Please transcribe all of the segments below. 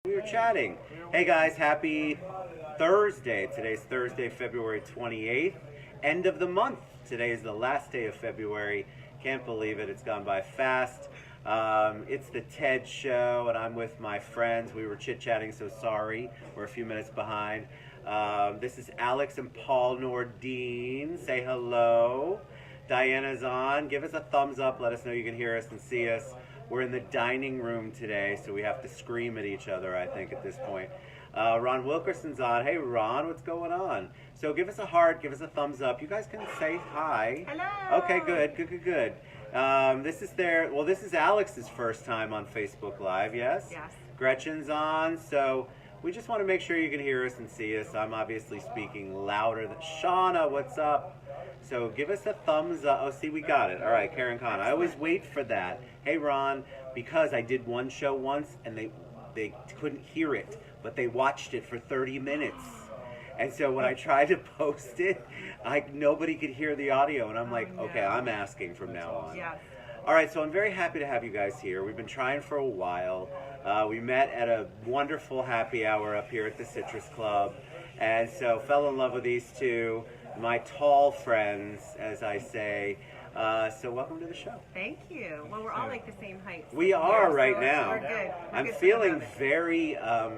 We were chatting. Hey guys, happy Thursday. Today's Thursday, February 28th. End of the month. Today is the last day of February. Can't believe it. It's gone by fast. It's the TED Show, and I'm with my friends. We were chit-chatting, so sorry. We're a few minutes behind. This is Alex and Paul Nordine. Say hello. Diana's on. Give us a thumbs up. Let us know you can hear us and see us. We're in the dining room today, so we have to scream at each other, I think, at this point. Ron Wilkerson's on. Hey, Ron, what's going on? So give us a heart, give us a thumbs up. You guys can say hi. Hello. Okay, good. This is Alex's first time on Facebook Live, yes? Yes. Gretchen's on, so we just want to make sure you can hear us and see us. I'm obviously speaking louder than Shauna, what's up? So give us a thumbs up. Oh, see, we got it. All right, Karen Khan. I always wait for that. Hey, Ron, because I did one show once and they couldn't hear it, but they watched it for 30 minutes. And so when I tried to post it, nobody could hear the audio. And I'm like, okay, I'm asking from now on. Yeah. All right, so I'm very happy to have you guys here. We've been trying for a while. We met at a wonderful happy hour up here at the Citrus Club. And so fell in love with these two, my tall friends, as I say. So welcome to the show. Thank you. Well, we're all like the same height. We are right so now. We're good. I'm feeling very, I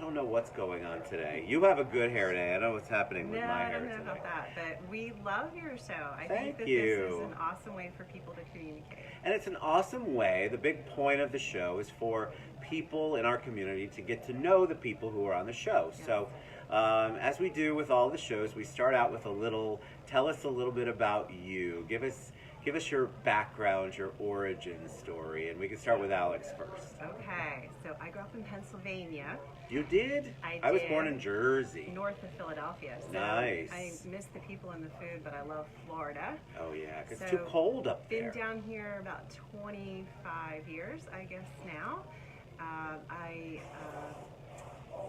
don't know what's going on today. You have a good hair day. I know what's happening with my hair I don't know today. about that, but we love your show. I Thank think that you. this is an awesome way for people to communicate. And it's an awesome way. The big point of the show is for people in our community to get to know the people who are on the show. Yes. So as we do with all the shows, we start out with tell us a little bit about you. Give us your background, your origin story, and we can start with Alex first. Okay, so I grew up in Pennsylvania. You did? I was did. born in Jersey. North of Philadelphia. So Nice. I miss the people and the food, but I love Florida. Oh yeah, 'cause it's So, too cold up Been there. down here about 25 years, I guess now. I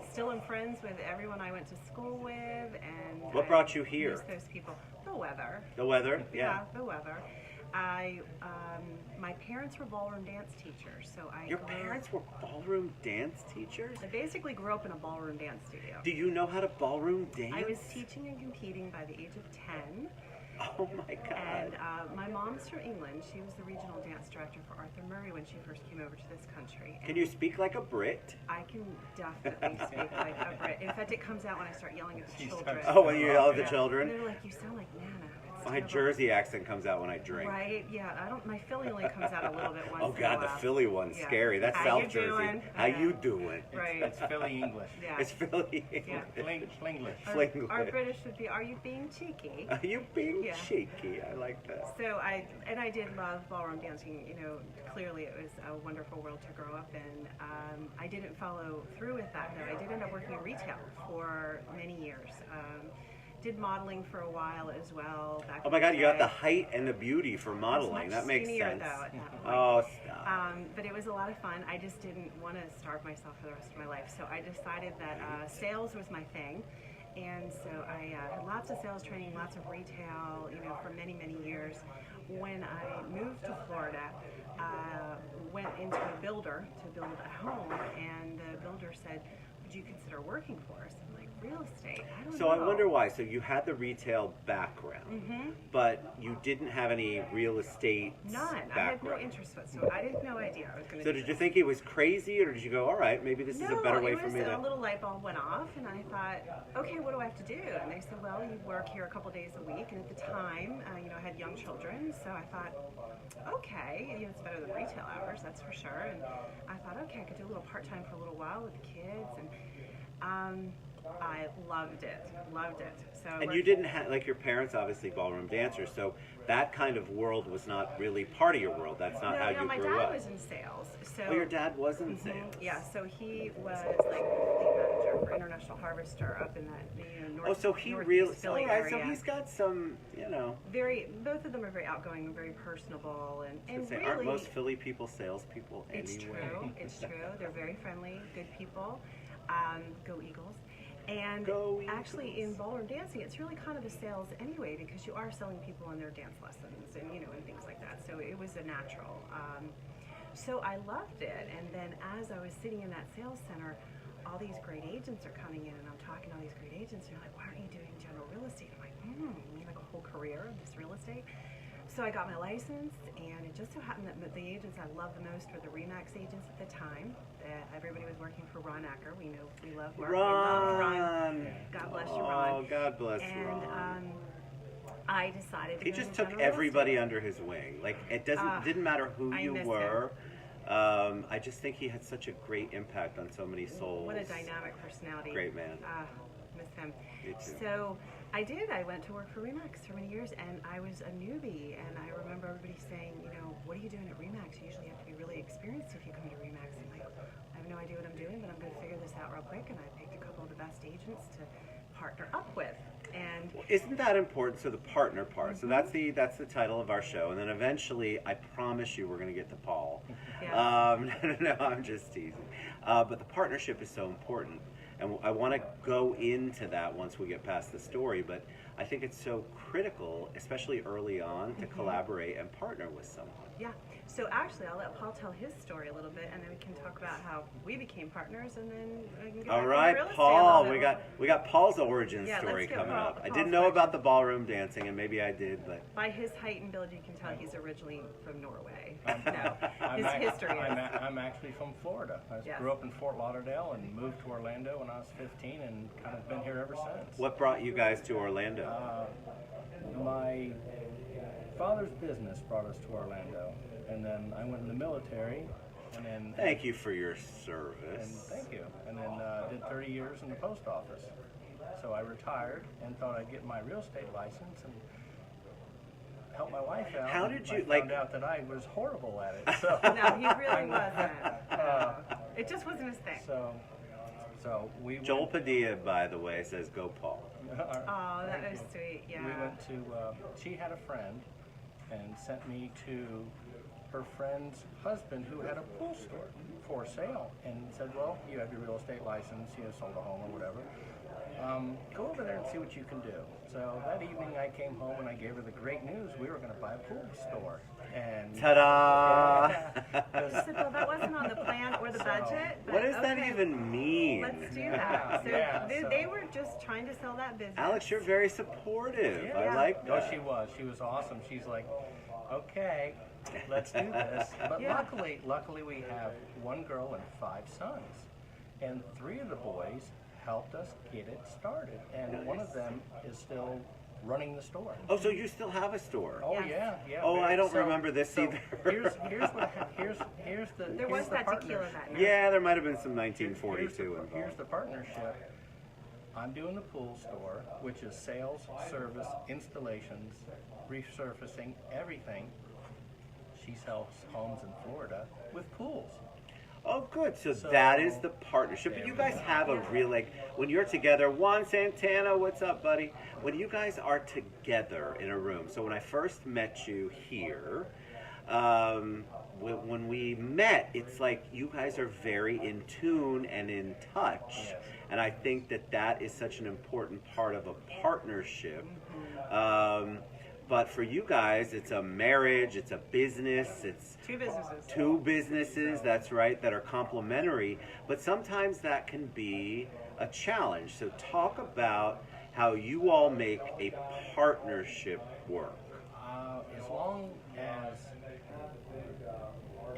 still am friends with everyone I went to school with, and What brought you here? Miss those people. The weather. The weather? Yeah. The weather. My parents were ballroom dance teachers, so Your parents were ballroom dance teachers? I basically grew up in a ballroom dance studio. Do you know how to ballroom dance? I was teaching and competing by the age of 10. Oh my God. And my mom's from England. She was the regional dance director for Arthur Murray when she first came over to this country. Can you speak like a Brit? I can definitely speak like a Brit. In fact, it comes out when I start yelling at the children. Oh, when you yell at the children? And they're like, you sound like Nana. It's My terrible. Jersey accent comes out when I drink. Right? Yeah. My Philly only comes out a little bit once Oh in a God, the while. Philly one's Yeah. scary. That's How South you Jersey. doing? How Yeah. you doing? Right. It's Philly English. Yeah. It's Philly. Yeah. Flinglish. Our British would be, are you being cheeky? Are you being Yeah. cheeky? I like that. So I did love ballroom dancing. You know, clearly it was a wonderful world to grow up in. I didn't follow through with that though. I did end up working in retail for many years. Did modeling for a while as well. Back Oh my in God, the you got day. the height and the beauty for modeling. Much That makes skinnier, sense. though, at that point. Oh, stop. But it was a lot of fun. I just didn't want to starve myself for the rest of my life. So I decided that sales was my thing. And so I had lots of sales training, lots of retail, you know, for many, many years. When I moved to Florida, went into a builder to build a home, and the builder said, would you consider working for us? I'm like, real estate? I don't know. So I wonder why. So you had the retail background, but you didn't have any real estate None. background. I had no interest whatsoever. I had no idea I was going to So did you think it was crazy, or did you go, all right, maybe this is a better way for me a to... little light bulb went off, and I thought, okay, what do I have to do? And they said, well, you work here a couple days a week. And at the time, you know, I had young children, so I thought, okay, you know, it's better than retail hours, that's for sure. And I thought, okay, I could do a little part-time for a little while with the kids, and I loved it. So And you didn't have, like, your parents obviously ballroom dancers, so that kind of world was not really part of your world. That's not how you my grew dad up. was in sales. So Oh, your dad was in sales. yeah, so he was like the manager for International Harvester up in that north. Oh, so he northeast really... Philly all right, so area. he's got some, you know... Both of them are very outgoing and very personable, and Say, really, aren't most Philly people salespeople anyway? it's true. It's true. They're very friendly, good people. Go Eagles. And Go actually, Eagles. in ballroom dancing, it's really kind of a sales anyway, because you are selling people on their dance lessons and, you know, and things like that. So it was a natural. So I loved it. And then as I was sitting in that sales center, all these great agents are coming in, and I'm talking to all these great agents. And they're like, "Why aren't you doing general real estate?" I'm like, you mean like a whole career of this real estate? So I got my license, and it just so happened that the agents I loved the most were the RE/MAX agents at the time. Everybody was working for Ron Acker. We love Mark. We love Ron. God bless you, Ron. Oh, God bless And Ron. I decided to He go just into took general real everybody estate. under his wing. Like, it didn't matter who I you miss were. I just think he had such a great impact on so many souls. What a dynamic personality. Great man. Miss him. Me too. So I did. I went to work for RE/MAX for many years, and I was a newbie. And I remember everybody saying, "What are you doing at RE/MAX? You usually have to be really experienced if you come to RE/MAX." I'm like, I have no idea what I'm doing, but I'm going to figure this out real quick. And I picked a couple of the best agents to partner up with. And Well, isn't that important? So the partner part. So that's the title of our show, and then eventually, I promise you, we're going to get to Paul. Yeah. No, I'm just teasing. But the partnership is so important, and I want to go into that once we get past the story. But I think it's so critical, especially early on, to collaborate and partner with someone. yeah. So actually, I'll let Paul tell his story a little bit, and then we can talk about how we became partners, and then we can get All back right, into real estate a Paul. little We bit. got Paul's origin Yeah, story let's get coming up. I Paul's didn't know origin. about the ballroom dancing, and maybe I did, but By his height and build, you can tell he's originally from Norway. I'm- No, his history is. I'm actually from Florida. I Yes. grew up in Fort Lauderdale and moved to Orlando when I was 15 and kind of been here ever since. what brought you guys to Orlando? My father's business brought us to Orlando, and then I went in the military, and then Thank you for your and service. thank you, and then did 30 years in the post office. So I retired and thought I'd get my real estate license and help my wife out. How and did I you, found out that I was horrible at it. So No, he really wasn't. It just wasn't his thing. so we Joel went, Padilla, by the way, says go Paul. Oh, that Thank is you. sweet. Yeah. We went to, she had a friend and sent me to her friend's husband who had a pool store for sale and said, well, you have your real estate license, sold a home or whatever. Go over there and see what you can do. So that evening I came home and I gave her the great news. We were going to buy a pool store. And Ta-da! He said, well, that wasn't on the plan or the budget. But What does that okay, even mean? Let's do that. So, Yeah, they were just trying to sell that business. Alex, you're very supportive. Yeah. I like No, that. she was. She was awesome. She's like, okay, let's do this. But Yeah. luckily we have one girl and 5 sons. And 3 of the boys helped us get it started. And one of them is still running the store. Oh, so you still have a store? Oh Yes. yeah. Oh, I don't So- remember this so either. here's the There here's was the that tequila partnership. that night. Yeah, there might have been some Here's 1942 Here's involved. the partnership. I'm doing the pool store, which is sales, service, installations, resurfacing, everything. She sells homes in Florida with pools. Oh, good. So So- that is the partnership. But There you we guys go. have a real, like, when you're together, Juan Santana, what's up, buddy? When you guys are together in a room. So when I first met you here, when we met, it's like you guys are very in tune and in touch. Yes. And I think that is such an important part of a partnership. But for you guys, it's a marriage, it's a business, it's 2 businesses. 2 businesses, that's right, that are complementary, but sometimes that can be a challenge. So talk about how you all make a partnership work. As long as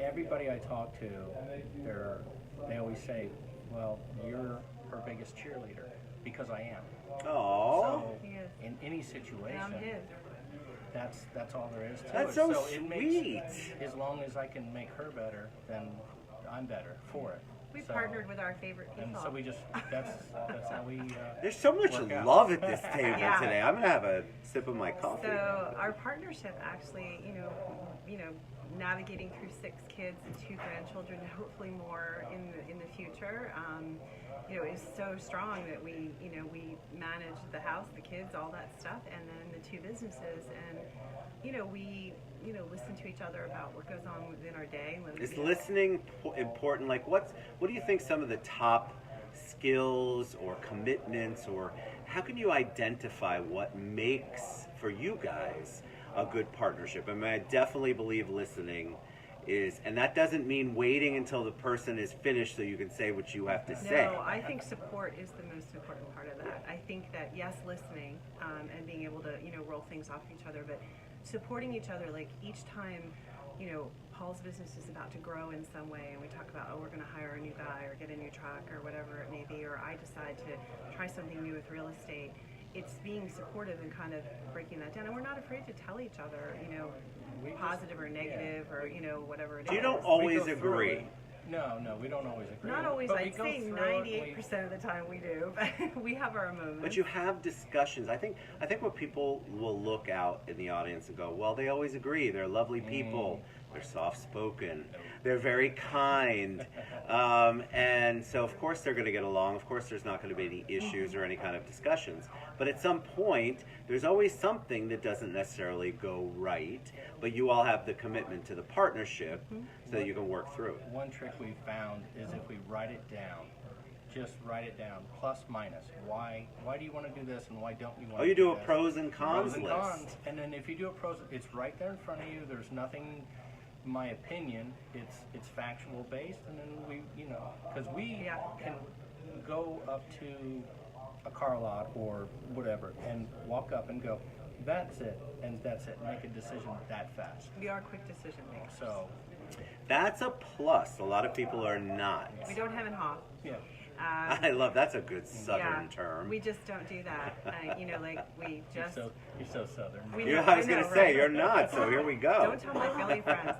everybody I talk to, they always say, well, you're her biggest cheerleader, because I am. Oh, So He is. in any And situation, I'm his. that's all there is to it. that's so it sweet. makes, as long as I can make her better, then I'm better for it. We So- partnered with our favorite people. And so we just, that's how we, There's so much work out. love at this table Yeah. today. I'm gonna have a sip of my coffee. So our partnership actually, navigating through 6 kids and 2 grandchildren, and hopefully more in the future, is so strong that we manage the house, the kids, all that stuff, and then the 2 businesses, and we listen to each other about what goes on within our day. When we Is get- listening important? Like, what do you think some of the top skills or commitments, or how can you identify what makes for you guys a good partnership? I mean, I definitely believe listening and that doesn't mean waiting until the person is finished so you can say what you have to say. No, I think support is the most important part of that. I think that, yes, listening and being able to, roll things off each other, but supporting each other, like each time, Paul's business is about to grow in some way, and we talk about, we're going to hire a new guy or get a new truck or whatever it may be, or I decide to try something new with real estate. It's being supportive and kind of breaking that down, and we're not afraid to tell each other, positive or negative or whatever it is. You don't always agree. No, we don't always agree. Not always. But I'd say 98% of the time we do, but we have our moments. But you have discussions. I think what people will look out in the audience and go, well, they always agree. They're lovely people. They're soft-spoken. They're very kind. And so, of course, they're going to get along. Of course, there's not going to be any issues or any kind of discussions. But at some point, there's always something that doesn't necessarily go right. But you all have the commitment to the partnership so that you can work through it. One trick we found is if we write it down, just write it down, plus, minus. Why do you want to do this and why don't you want to do this? Oh, you do a pros and cons list. And then if you do a pros, it's right there in front of you. There's nothing, in my opinion, it's factual based. And then we, because we can go up to a car lot or whatever and walk up and go, that's it, and that's it, make a decision that fast. We are quick decision makers. So that's a plus. A lot of people are not. We don't have in Haw. yeah. I love that's a good Southern term. We just don't do that. Like we just. You're so Southern. I was going to say, you're not, so here we go. Don't tell my Philly friends.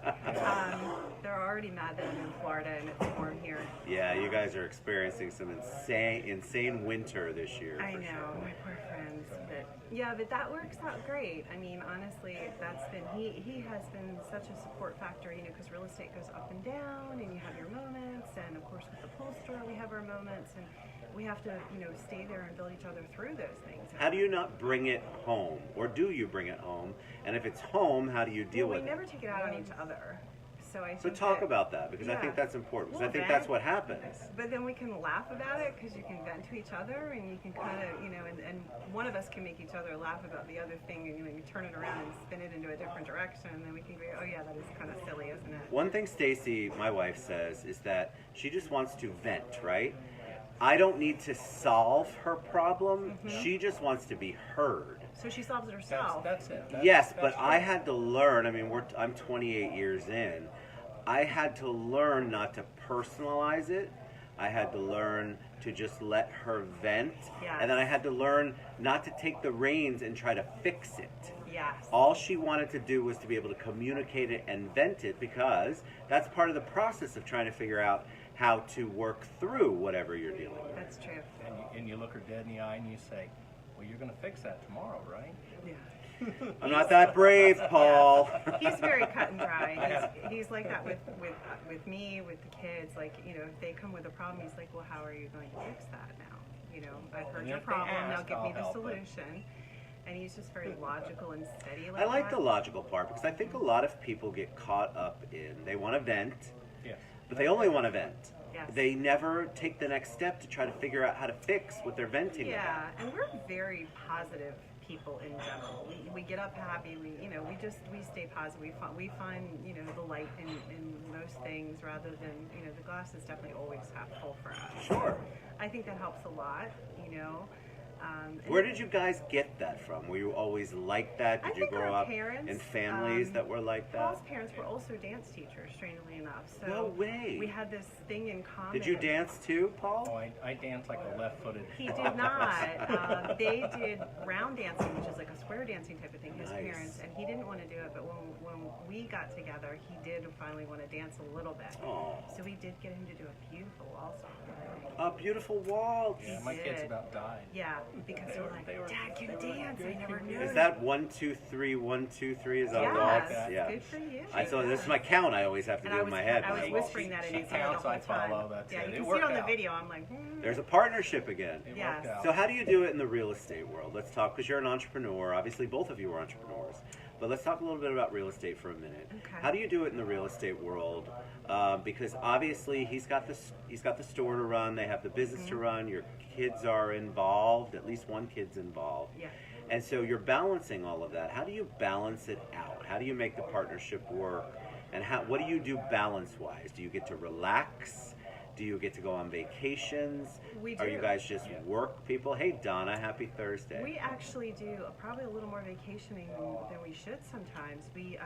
They're already mad that I'm in Florida and it's warm here. Yeah, you guys are experiencing some insane winter this year. I for know, sure. my poor friends. But that works out great. I mean, honestly, that's been, he has been such a support factor, because real estate goes up and down and you have your moments. And of course, with the pool store, we have our moments. And we have to, stay there and build each other through those things. How do you not bring it home? Or do you bring it home? And if it's home, how do you deal with it? We never take it out on each other. So talk about that, because I think that's important, because I think that's what happens. But then we can laugh about it, because you can vent to each other, and you can kind of, and one of us can make each other laugh about the other thing, and you turn it around and spin it into a different direction, and then we can go, oh yeah, that is kind of silly, isn't it? One thing Stacy, my wife, says is that she just wants to vent, right? I don't need to solve her problem. She just wants to be heard. So she solves it herself. That's it. Yes, but I had to learn. I mean, I'm 28 years in. I had to learn not to personalize it. I had to learn to just let her vent. Yes. And then I had to learn not to take the reins and try to fix it. Yes. All she wanted to do was to be able to communicate it and vent it, because that's part of the process of trying to figure out how to work through whatever you're dealing with. That's true. And you look her dead in the eye and you say, well, you're going to fix that tomorrow, right? Yeah. I'm not that brave, Paul. He's very cut and dry. He's like that with me, with the kids. Like, if they come with a problem, he's like, well, how are you going to fix that now? I've heard your problem. Now give me the solution. And he's just very logical and steady. I like the logical part, because I think a lot of people get caught up in, they want to vent, but they only want to vent. Yes. They never take the next step to try to figure out how to fix what they're venting about. Yeah, and we're very positive people in general. We get up happy. We stay positive. We find the light in most things, rather than the glass is definitely always half full for us. Sure. I think that helps a lot. Where did you guys get that from? Were you always like that? Did you grow up in families that were like that? Paul's parents were also dance teachers, strangely enough. So no way. We had this thing in common. Did you dance too, Paul? Oh, I danced like a left-footed. He did not. They did round dancing, which is like a square dancing type of thing, his parents, and he didn't want to do it, but when we got together, he did finally want to dance a little bit. Oh. So we did get him to do a beautiful waltz. A beautiful waltz. Yeah, my kids about died. Yeah, because they were like, Dad can dance. I never knew. Is that 1, 2, 3, 1, 2, 3? Is that yes, a waltz? Yeah. Good for you. This is my count. I always have to do in my head. I was whispering that in his ear the whole I follow. time. That's yeah, it. you can see it on the video. I'm like, There's a partnership again. Yes. So how do you do it in the real estate world? Let's talk, because you're an entrepreneur. Obviously, both of you are entrepreneurs. But let's talk a little bit about real estate for a minute. Okay. How do you do it in the real estate world? Because obviously he's got the store to run. They have the business to run. Your kids are involved. At least one kid's involved. Yeah. And so you're balancing all of that. How do you balance it out? How do you make the partnership work? And what do you do balance-wise? Do you get to relax? Do you get to go on vacations? We Are do. you guys just work people? Hey, Donna, happy Thursday. We actually do probably a little more vacationing than we should sometimes. We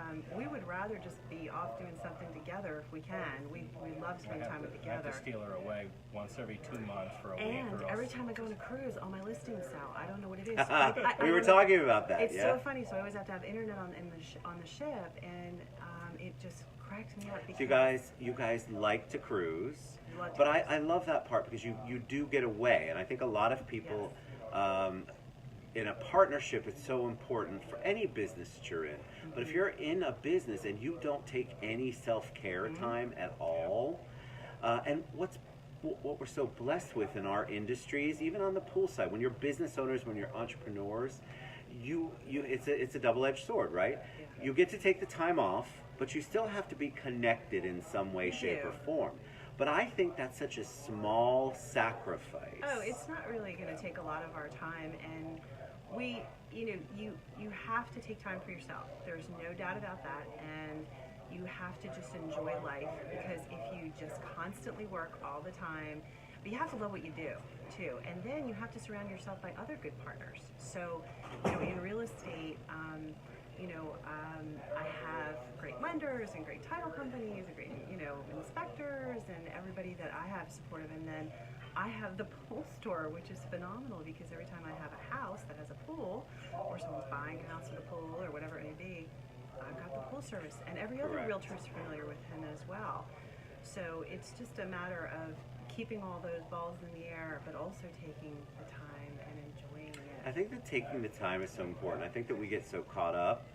would rather just be off doing something together if we can. We love spending time I have together. to steal her away once every 2 months for a week. And or every else. time I go on a cruise, all my listings sell. I don't know what it is. We were talking about that. It's yeah. so funny. So I always have to have internet on the ship, and it just cracks me up. So you guys like to cruise. Love to But cruise. I love that part because you do get away, and I think a lot of people in a partnership, it's so important for any business that you're in. But if you're in a business and you don't take any self-care time at all, and what we're so blessed with in our industries, even on the pool side, when you're business owners, when you're entrepreneurs, it's a double-edged sword, right? Yeah. You get to take the time off, but you still have to be connected in some way, shape, or form. But I think that's such a small sacrifice. Oh, it's not really going to take a lot of our time, and you have to take time for yourself. There's no doubt about that, and you have to just enjoy life, because if you just constantly work all the time, but you have to love what you do too, and then you have to surround yourself by other good partners. So, in real estate, I have great lenders and great title companies and great, inspectors and everybody that I have supportive. And then I have the pool store, which is phenomenal, because every time I have a house that has a pool, or someone's buying a house with a pool or whatever it may be, I've got the pool service. And every other realtor is familiar with him as well. So it's just a matter of keeping all those balls in the air, but also taking the time and enjoying it. I think that taking the time is so important. I think that we get so caught up,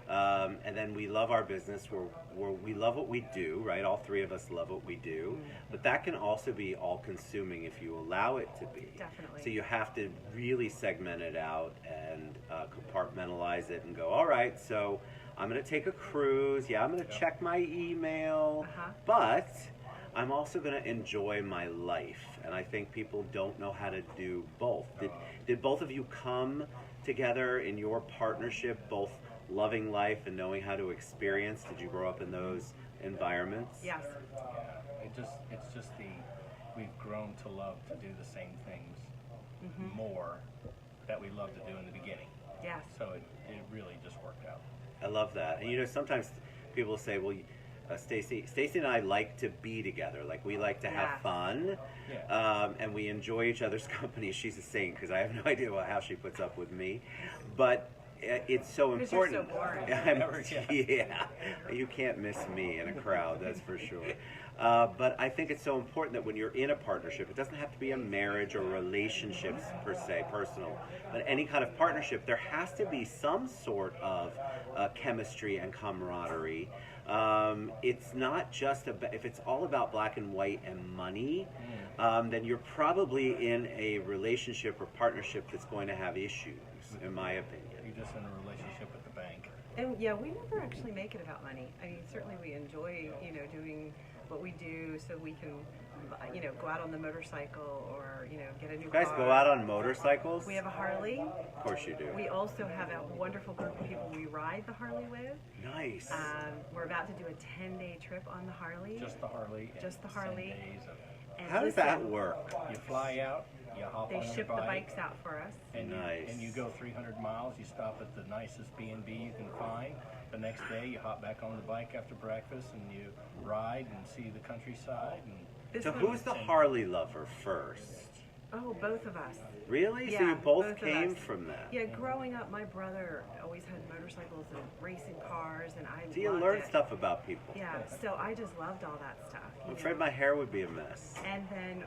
and then we love our business. We love what we do, right? All three of us love what we do, but that can also be all-consuming if you allow it to be. Definitely. So you have to really segment it out and compartmentalize it and go, all right, so I'm going to take a cruise. Yeah, I'm going to check my email, but I'm also going to enjoy my life. And I think people don't know how to do both. Did both of you come together in your partnership, both loving life and knowing how to experience? Did you grow up in those environments? Yes. Yeah, it's just we've grown to love to do the same things more that we loved to do in the beginning. Yes. So it really just worked out. I love that. And sometimes people say, well, Stacy and I like to be together. Like, we like to have fun, and we enjoy each other's company. She's a saint, because I have no idea how she puts up with me. But it's so important. You're so boring. Yeah, you can't miss me in a crowd, that's for sure. But I think it's so important that when you're in a partnership, it doesn't have to be a marriage or relationships per se, personal, but any kind of partnership, there has to be some sort of chemistry and camaraderie. It's not just if it's all about black and white and money, then you're probably in a relationship or partnership that's going to have issues, in my opinion. You're just in a relationship with the bank. And yeah, we never actually make it about money. I mean, certainly we enjoy, doing what we do so we can, go out on the motorcycle or, get a new car. You guys go out on motorcycles? We have a Harley. Of course you do. We also have a wonderful group of people we ride the Harley with. Nice. We're about to do a 10-day trip on the Harley. Just the Harley. Just the Harley. 10 days of, And How does that work? you fly out, you hop They on your ship the bike, bikes out for us. and Nice. you go 300 miles. You stop at the nicest B&B you can find. The next day, you hop back on the bike after breakfast, and you ride and see the countryside. And This So one- who's the Harley lover first? Oh, both of us. Really? Yeah, So you both both of came us. from that? Yeah, growing up, my brother always had motorcycles and racing cars, and I So you loved learn it. stuff about people. Yeah, so I just loved all that stuff. I'm afraid my hair would be a mess. And then,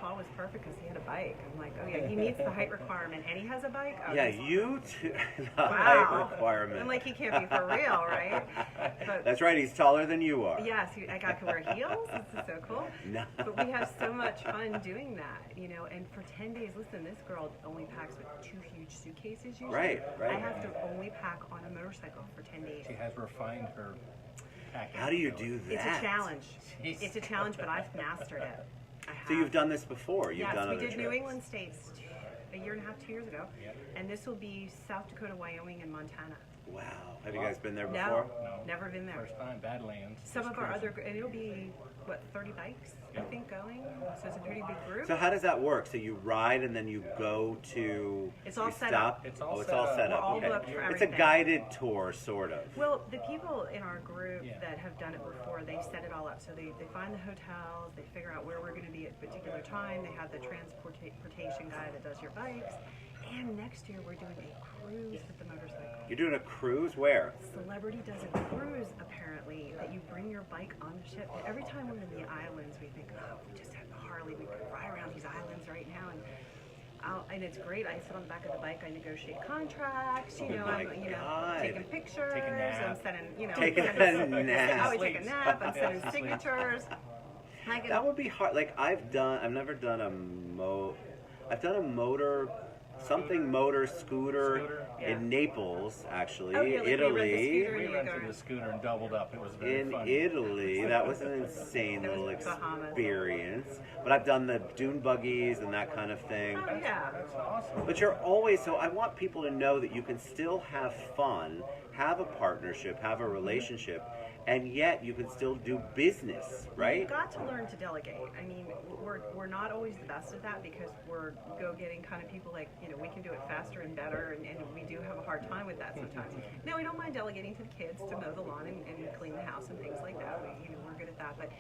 Paul was perfect because he had a bike. I'm like, oh yeah, he meets the height requirement, and he has a bike. Oh, Yeah, he's- you too. The Wow. height requirement. I'm like, he can't be for real, right? But That's right, he's taller than you are. yes, I got to wear heels. This is so cool. No. But we have so much fun doing that, and for 10 days, listen, this girl only packs with 2 huge suitcases usually. Right. I have to only pack on a motorcycle for 10 days. she has refined her packing. How do you do that? It's a challenge. Jeez. It's a challenge, but I've mastered it. I have. So you've done this before? You've Yes, done we other did New trips. England states a year and a half, 2 years ago. Yep. And this will be South Dakota, Wyoming, and Montana. Wow. Have you guys been there No, before? No. never been there. First time, Badlands. Some just of our cruising. other, and it'll be, what, 30 bikes, I Yep. think, going? So it's a pretty big group. So how does that work? So you ride and then you go to. It's all you set stop? up. It's all it's set all up. set We're up. all Okay. booked for It's a everything. guided tour, sort of. Well, the people in our group Yeah. that have done it before, they set it all up. So they find the hotels, they figure out where we're going to be at a particular time. They have the transportation guy that does your bikes. And next year we're doing a cruise with the motorcycle. You're doing a cruise where? Celebrity does a cruise, apparently, that you bring your bike on the ship. And every time we're in the islands, we think, oh, we just have the Harley. We could fly around these islands right now. And it's great. I sit on the back of the bike. I negotiate contracts. You know, my I'm God. taking pictures. Take a nap. I'm sending, you know, Taking a nap. Oh, we take a nap. I'm sending Yeah, sleep. signatures. That would be hard. Like I've never done I've done a motor, something motor scooter Yeah. in Naples, actually, Oh, yeah, like we rent the Italy. scooter. We you rented go. the scooter and doubled up. It was very In funny. Italy, that was an insane That was little Bahamas. experience. But I've done the dune buggies and that kind of thing. Oh, yeah. That's awesome. But you're always, so I want people to know that you can still have fun, have a partnership, have a relationship, and yet you can still do business, right? You've got to learn to delegate. I mean, we're not always the best at that because we're go-getting kind of people like, you know, we can do it faster and better, and we do have a hard time with that sometimes. No, we don't mind delegating to the kids to mow the lawn and clean the house and things like that. We're good at that. But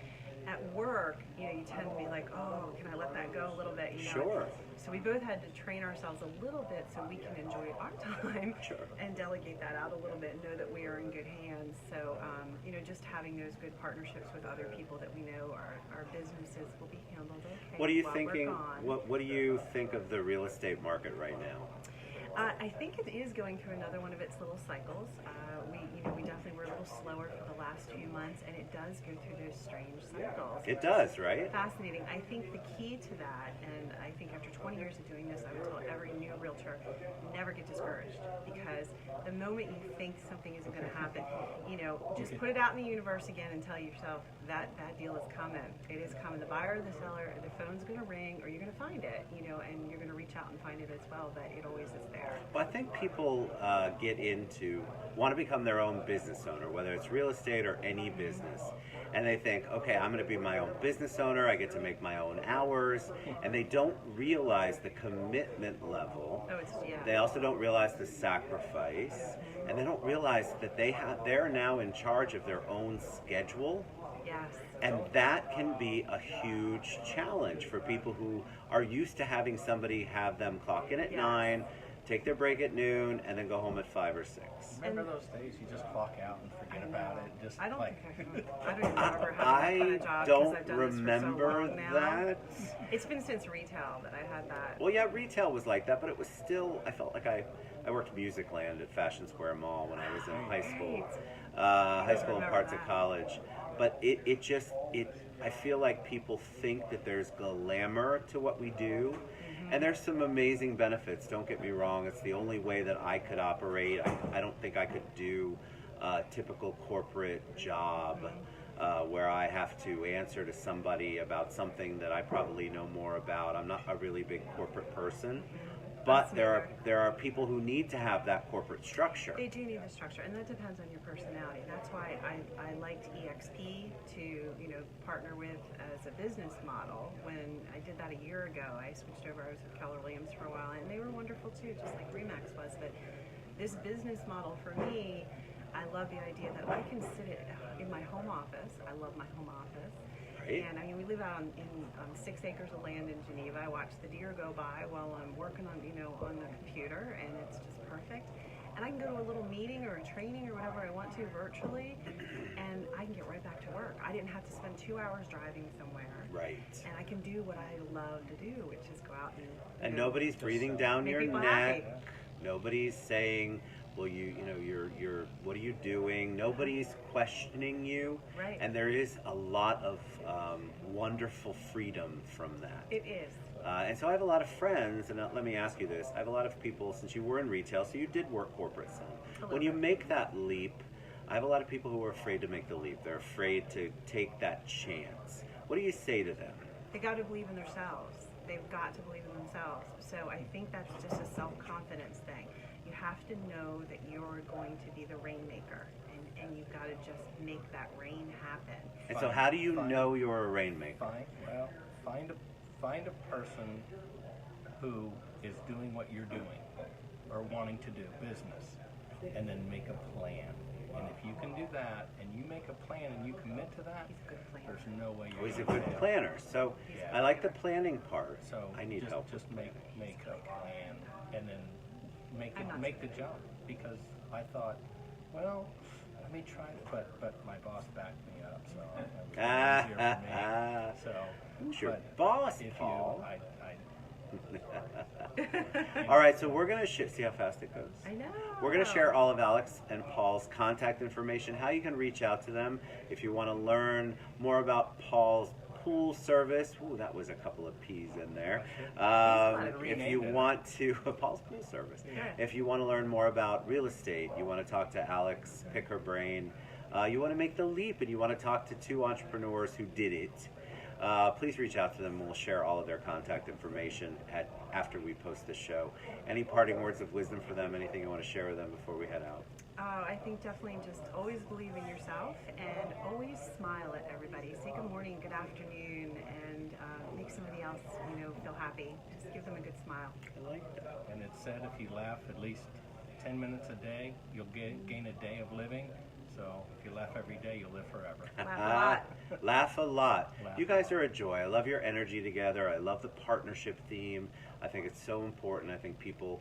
at work, you know, you tend to be like, oh, can I let that go a little bit? You know? Sure. So we both had to train ourselves a little bit so we can enjoy our time Sure. and delegate that out a little bit and know that we are in good hands. So, you know, just having those good partnerships with other people that we know our businesses will be handled okay. What are you while thinking? We're gone. What do you think of the real estate market right now? I think it is going through another one of its little cycles. We definitely were a little slower for the last few months, and it does go through those strange cycles. It does, right? Fascinating. I think the key to that, and I think after 20 years of doing this, I would tell every new realtor, never get discouraged, because the moment you think something isn't going to happen, you know, just put it out in the universe again and tell yourself that deal is coming. It is coming. The buyer or the seller, the phone's going to ring, or you're going to find it, you know, and you're going to reach out and find it as well, but it always is there. Well, I think people want to become their own business owner, whether it's real estate or any business. And they think, okay, I'm going to be my own business owner. I get to make my own hours. And they don't realize the commitment level. Oh, it's, yeah. They also don't realize the sacrifice. And they don't realize that they're now in charge of their own schedule. Yes. And that can be a huge challenge for people who are used to having somebody have them clock in at Yes. 9, take their break at noon, and then go home at 5 or 6. Remember those days you just clock out and forget about it? Just I don't like, think I don't even remember having that kind I of job because don't I've done this for so remember long now. that. It's been since retail that I had that. Well, yeah, retail was like that, but it was still, I felt like I worked Musicland at Fashion Square Mall when I was in high school. High school and remember parts of that. college. But I feel like people think that there's glamour to what we do. And there's some amazing benefits, don't get me wrong. It's the only way that I could operate. I don't think I could do a typical corporate job where I have to answer to somebody about something that I probably know more about. I'm not a really big corporate person. But there are people who need to have that corporate structure. They do need the structure, and that depends on your personality. That's why I liked EXP to, you know, partner with as a business model. When I did that a year ago, I switched over. I was with Keller Williams for a while, and they were wonderful too, just like Remax was. But this business model for me, I love the idea that I can sit in my home office. I love my home office. Right. And I mean, we live out on 6 acres of land in Geneva. I watch the deer go by while I'm working on, you know, on the computer, and it's just perfect. And I can go to a little meeting or a training or whatever I want to virtually, and I can get right back to work. I didn't have to spend 2 hours driving somewhere. Right. And I can do what I love to do, which is go out and. And nobody's breathing down make your people neck. happy. Nobody's saying, well, you're what are you doing? Nobody's questioning you. Right. And there is a lot of wonderful freedom from that. It is. And so I have a lot of friends, and let me ask you this. I have a lot of people, since you were in retail, so you did work corporate some. When you make that leap, I have a lot of people who are afraid to make the leap. They're afraid to take that chance. What do you say to them? They got to believe in themselves. They've got to believe in themselves. So I think that's just a self-confidence thing. You have to know that you're going to be the rainmaker, and you've got to just make that rain happen. And so how do you know you're a rainmaker? Find a person who is doing what you're doing or wanting to do business, and then make a plan. And if you can do that, and you make a plan and you commit to that, He's a good planner. there's no way you're He's a gonna good fail. planner. So Yeah. I like the planning part. So I need help. Just make a plan and then I'm not make the jump. Because I thought, well, let me try it, but my boss backed me up, so it was easier for me. So Who's your but boss, if Paul? you, All right, so we're gonna see how fast it goes. I know. We're going to share all of Alex and Paul's contact information, how you can reach out to them if you want to learn more about Paul's pool service. Ooh, that was a couple of P's in there. If you want to, Paul's pool service. Yeah. If you want to learn more about real estate, you want to talk to Alex, pick her brain. You want to make the leap and you want to talk to two entrepreneurs who did it. Please reach out to them and we'll share all of their contact information after we post the show. Any parting words of wisdom for them? Anything you want to share with them before we head out? I think definitely just always believe in yourself and always smile at everybody. Say good morning, good afternoon, and make somebody else, feel happy. Just give them a good smile. I like that. and it's said if you laugh at least 10 minutes a day, you'll gain a day of living. So if you laugh every day, you'll live forever. Laugh a lot. Laugh a lot. Laugh You guys are a joy. I love your energy together. I love the partnership theme. I think it's so important. I think people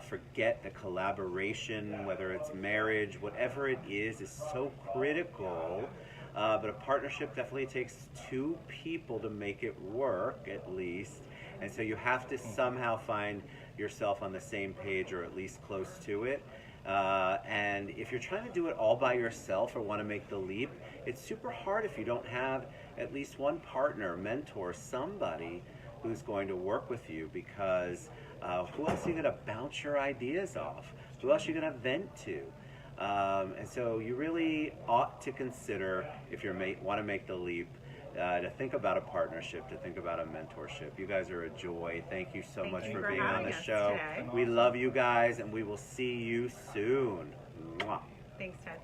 forget the collaboration, whether it's marriage, whatever it is so critical. But a partnership definitely takes two people to make it work, at least. And so you have to somehow find yourself on the same page or at least close to it. And if you're trying to do it all by yourself or want to make the leap, it's super hard if you don't have at least one partner, mentor, somebody who's going to work with you, because who else are you going to bounce your ideas off? Who else are you going to vent to? And so you really ought to consider, if you want to make the leap, to think about a partnership, to think about a mentorship. You guys are a joy. Thank you so much for being on the show. Today. We love you guys, and we will see you soon. Mwah. Thanks, Ted.